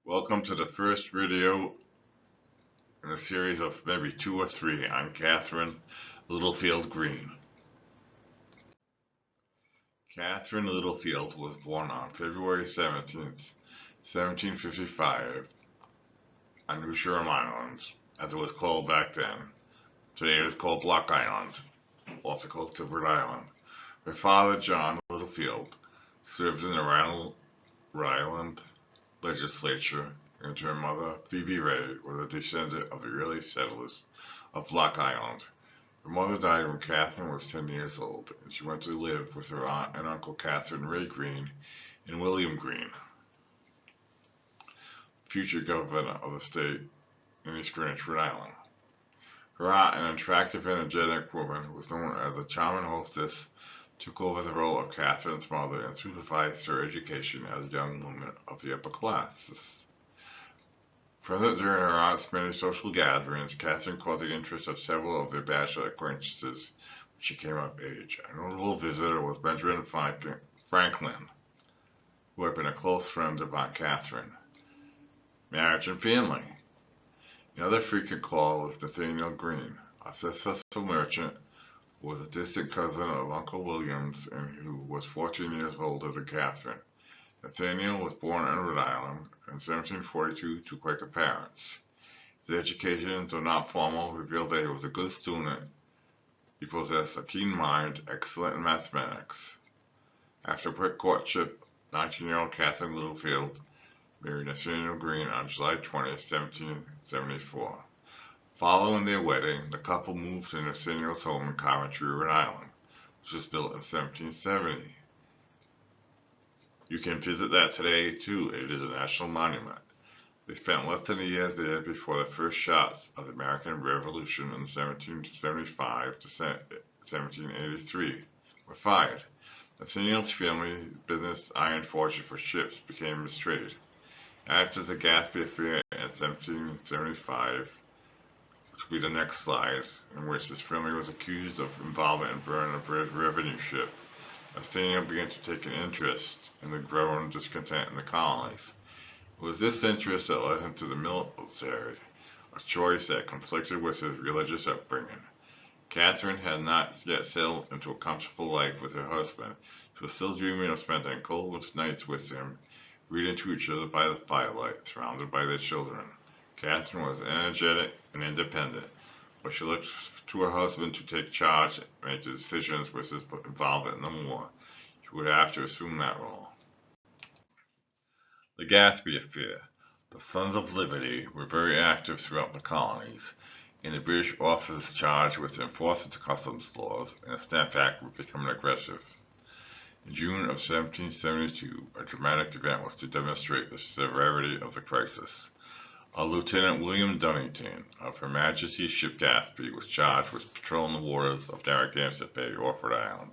Welcome to the first video in a series of maybe two or three on Catharine Littlefield Greene. Catharine Littlefield was born on February 17th, 1755 on New Shore Island, as it was called back then. Today it is called Block Island, off the coast of Rhode Island. Her father, John Littlefield, served in the Rhode Island legislature, and her mother, Phoebe Ray, was a descendant of the early settlers of Block Island. Her mother died when Catherine was 10 years old, and she went to live with her aunt and uncle Catharine Ray Greene and William Greene, future governor of the state in East Greenwich, Rhode Island. Her aunt, an attractive and energetic woman, was known as a charming hostess, took over the role of Catherine's mother and supervised her education as a young woman of the upper classes. Present during her aunt's many social gatherings, Catherine caught the interest of several of their bachelor acquaintances when she came of age. A notable visitor was Benjamin Franklin, who had been a close friend of Aunt Catherine. Marriage and family. Another frequent call was Nathanael Greene, a successful merchant who was a distant cousin of Uncle William's and who was 14 years older than Catherine. Nathanael was born in Rhode Island in 1742 to Quaker parents. His education, though not formal, revealed that he was a good student. He possessed a keen mind, excellent in mathematics. After a quick courtship, 19-year-old Catharine Littlefield married Nathanael Greene on July 20, 1774. Following their wedding, the couple moved to Nathanael's home in Coventry, Rhode Island, which was built in 1770. You can visit that today too. It is a national monument. They spent less than a year there before the first shots of the American Revolution in 1775 to 1783 were fired. Nathanael's family business, iron forging for ships, became mistreated. After the Gaspee affair in 1775, which will be the next slide, in which his family was accused of involvement in burning a British revenue ship, Nathanael began to take an interest in the growing discontent in the colonies. It was this interest that led him to the military, a choice that conflicted with his religious upbringing. Catherine had not yet settled into a comfortable life with her husband. She was still dreaming of spending cold winter nights with him, reading to each other by the firelight, surrounded by their children. Catherine was energetic and independent, but she looked to her husband to take charge and make the decisions with his involvement in the war. She would have to assume that role. The Gaspee affair. The Sons of Liberty were very active throughout the colonies, and the British officers charged with enforcing the customs laws and the Stamp Act were becoming aggressive. In June of 1772, a dramatic event was to demonstrate the severity of the crisis. Lieutenant William Dunnington of Her Majesty's ship Gaspee was charged with patrolling the waters of Narragansett Bay off Rhode Island.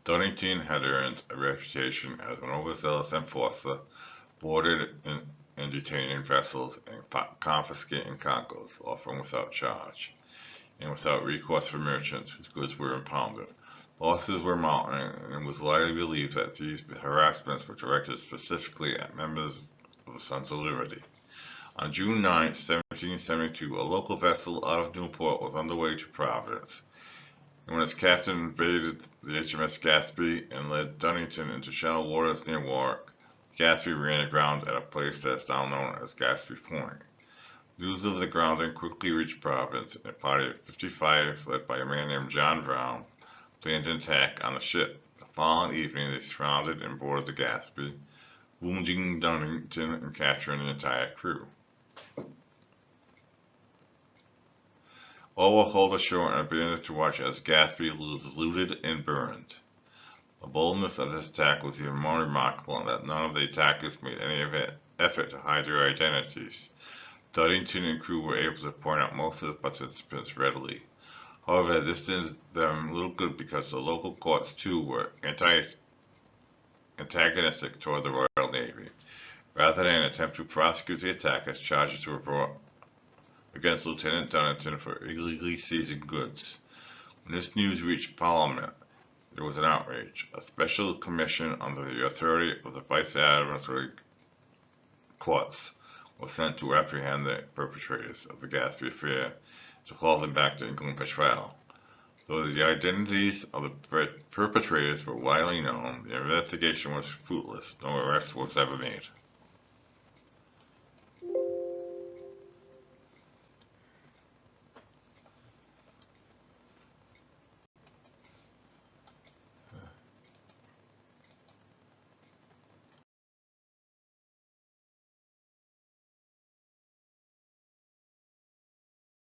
Dunnington had earned a reputation as an overzealous enforcer, boarded and detaining vessels and confiscating cargoes, often without charge, and without recourse for merchants whose goods were impounded. Losses were mounting, and it was widely believed that these harassments were directed specifically at members of the Sons of Liberty. On June 9, 1772, a local vessel out of Newport was on the way to Providence, and when its captain invaded the HMS Gaspee and led Dunnington into shallow waters near Warwick, Gaspee ran aground at a place that is now known as Gaspee Point. News of the grounding quickly reached Providence, and a party of 55, led by a man named John Brown, planned an attack on the ship. The following evening, they surrounded and boarded the Gaspee, wounding Dunnington and capturing the entire crew. All were hauled ashore and abandoned to watch as Gaspee was looted and burned. The boldness of this attack was even more remarkable in that none of the attackers made any effort to hide their identities. Dunnington and crew were able to point out most of the participants readily. However, this did them little good because the local courts too were antagonistic toward the Royal Navy. Rather than attempt to prosecute the attackers, charges were brought against Lieutenant Dunnington for illegally seizing goods. When this news reached Parliament, there was an outrage. A special commission under the authority of the Vice Admiralty courts was sent to apprehend the perpetrators of the ghastly affair to haul them back to England by trial. Though the identities of the perpetrators were widely known, the investigation was fruitless. No arrest was ever made.